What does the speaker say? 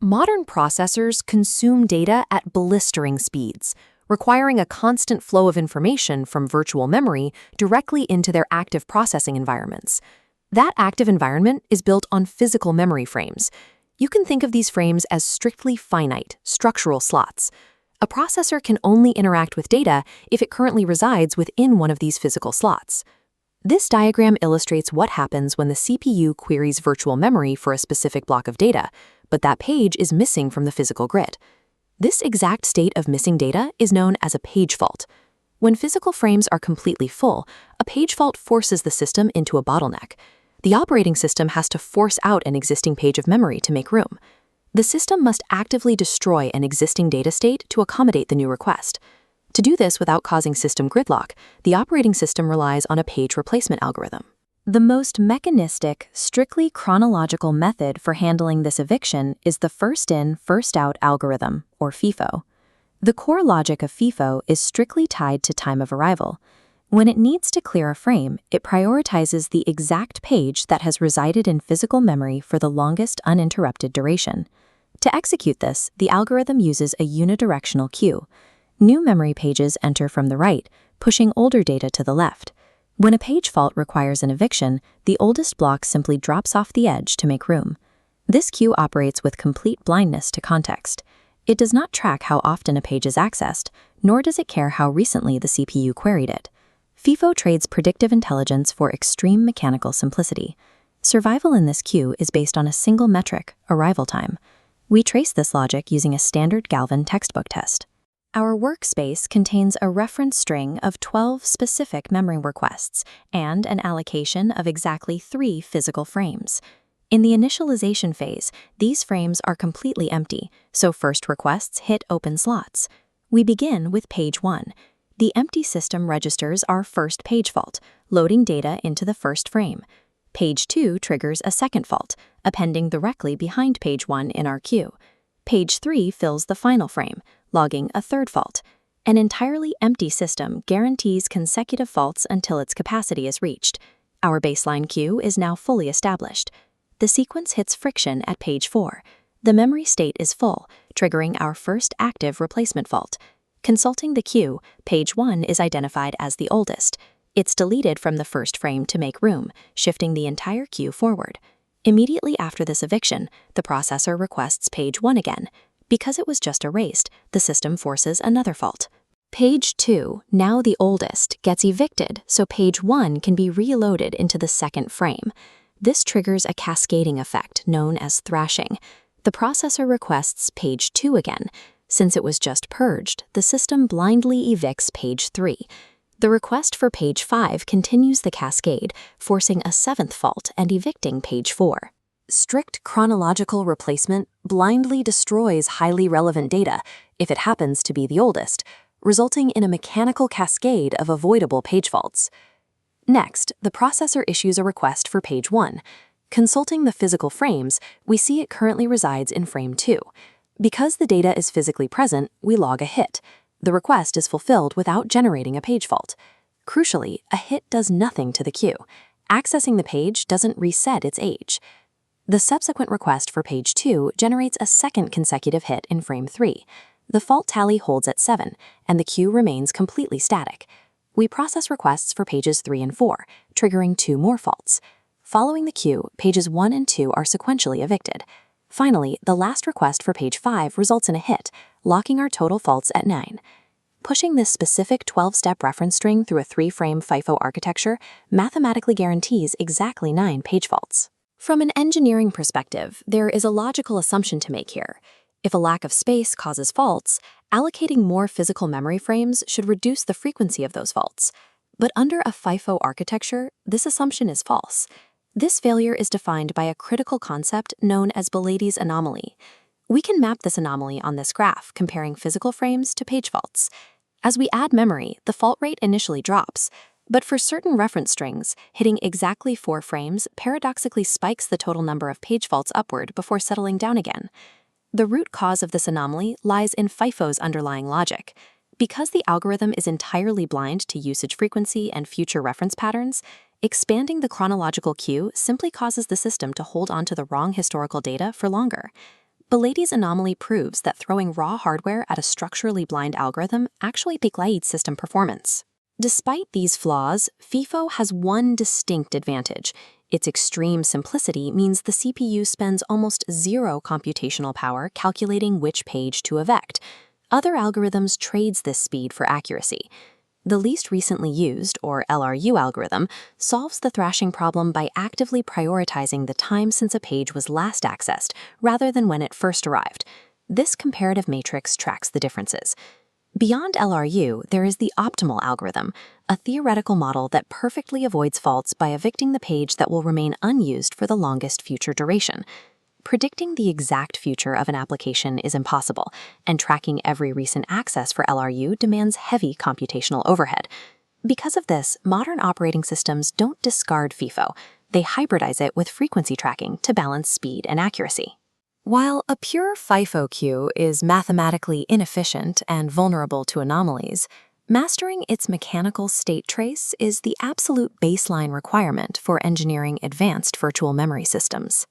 Modern processors consume data at blistering speeds, requiring a constant flow of information from virtual memory directly into their active processing environments. That active environment is built on physical memory frames. You can think of these frames as strictly finite, structural slots. A processor can only interact with data if it currently resides within one of these physical slots. This diagram illustrates what happens when the CPU queries virtual memory for a specific block of data, but that page is missing from the physical grid. This exact state of missing data is known as a page fault. When physical frames are completely full, a page fault forces the system into a bottleneck. The operating system has to force out an existing page of memory to make room. The system must actively destroy an existing data state to accommodate the new request. To do this without causing system gridlock, the operating system relies on a page replacement algorithm. The most mechanistic, strictly chronological method for handling this eviction is the first-in, first-out algorithm, or FIFO. The core logic of FIFO is strictly tied to time of arrival. When it needs to clear a frame, it prioritizes the exact page that has resided in physical memory for the longest uninterrupted duration. To execute this, the algorithm uses a unidirectional queue. New memory pages enter from the right, pushing older data to the left. When a page fault requires an eviction, the oldest block simply drops off the edge to make room. This queue operates with complete blindness to context. It does not track how often a page is accessed, nor does it care how recently the CPU queried it. FIFO trades predictive intelligence for extreme mechanical simplicity. Survival in this queue is based on a single metric, arrival time. We trace this logic using a standard Galvin textbook test. Our workspace contains a reference string of 12 specific memory requests and an allocation of exactly 3 physical frames. In the initialization phase, these frames are completely empty, so first requests hit open slots. We begin with page 1. The empty system registers our first page fault, loading data into the first frame. Page 2 triggers a second fault, appending directly behind page 1 in our queue. Page 3 fills the final frame, logging a third fault. An entirely empty system guarantees consecutive faults until its capacity is reached. Our baseline queue is now fully established. The sequence hits friction at page 4. The memory state is full, triggering our first active replacement fault. Consulting the queue, page 1 is identified as the oldest. It's deleted from the first frame to make room, shifting the entire queue forward. Immediately after this eviction, the processor requests page 1 again. Because it was just erased, the system forces another fault. Page 2, now the oldest, gets evicted, so page 1 can be reloaded into the second frame. This triggers a cascading effect known as thrashing. The processor requests page 2 again. Since it was just purged, the system blindly evicts page 3. The request for page 5 continues the cascade, forcing a 7th fault and evicting page 4. Strict chronological replacement blindly destroys highly relevant data, if it happens to be the oldest, resulting in a mechanical cascade of avoidable page faults. Next, the processor issues a request for page 1. Consulting the physical frames, we see it currently resides in frame 2. Because the data is physically present, we log a hit. The request is fulfilled without generating a page fault. Crucially, a hit does nothing to the queue. Accessing the page doesn't reset its age. The subsequent request for page 2 generates a second consecutive hit in frame 3. The fault tally holds at 7, and the queue remains completely static. We process requests for pages 3 and 4, triggering 2 more faults. Following the queue, pages 1 and 2 are sequentially evicted. Finally, the last request for page 5 results in a hit, locking our total faults at 9. Pushing this specific 12-step reference string through a 3-frame FIFO architecture mathematically guarantees exactly 9 page faults. From an engineering perspective, there is a logical assumption to make here. If a lack of space causes faults, allocating more physical memory frames should reduce the frequency of those faults. But under a FIFO architecture, this assumption is false. This failure is defined by a critical concept known as Beladys anomaly. We can map this anomaly on this graph, comparing physical frames to page faults. As we add memory, the fault rate initially drops, but for certain reference strings, hitting exactly 4 frames paradoxically spikes the total number of page faults upward before settling down again. The root cause of this anomaly lies in FIFO's underlying logic. Because the algorithm is entirely blind to usage frequency and future reference patterns, expanding the chronological queue simply causes the system to hold onto the wrong historical data for longer. Belady's anomaly proves that throwing raw hardware at a structurally blind algorithm actually Beladys system performance. Despite these flaws, FIFO has one distinct advantage. Its extreme simplicity means the CPU spends almost zero computational power calculating which page to evict. Other algorithms trades this speed for accuracy. The least recently used, or LRU algorithm, solves the thrashing problem by actively prioritizing the time since a page was last accessed, rather than when it first arrived. This comparative matrix tracks the differences. Beyond LRU, there is the optimal algorithm, a theoretical model that perfectly avoids faults by evicting the page that will remain unused for the longest future duration. Predicting the exact future of an application is impossible, and tracking every recent access for LRU demands heavy computational overhead. Because of this, modern operating systems don't discard FIFO. They hybridize it with frequency tracking to balance speed and accuracy. While a pure FIFO queue is mathematically inefficient and vulnerable to anomalies, mastering its mechanical state trace is the absolute baseline requirement for engineering advanced virtual memory systems.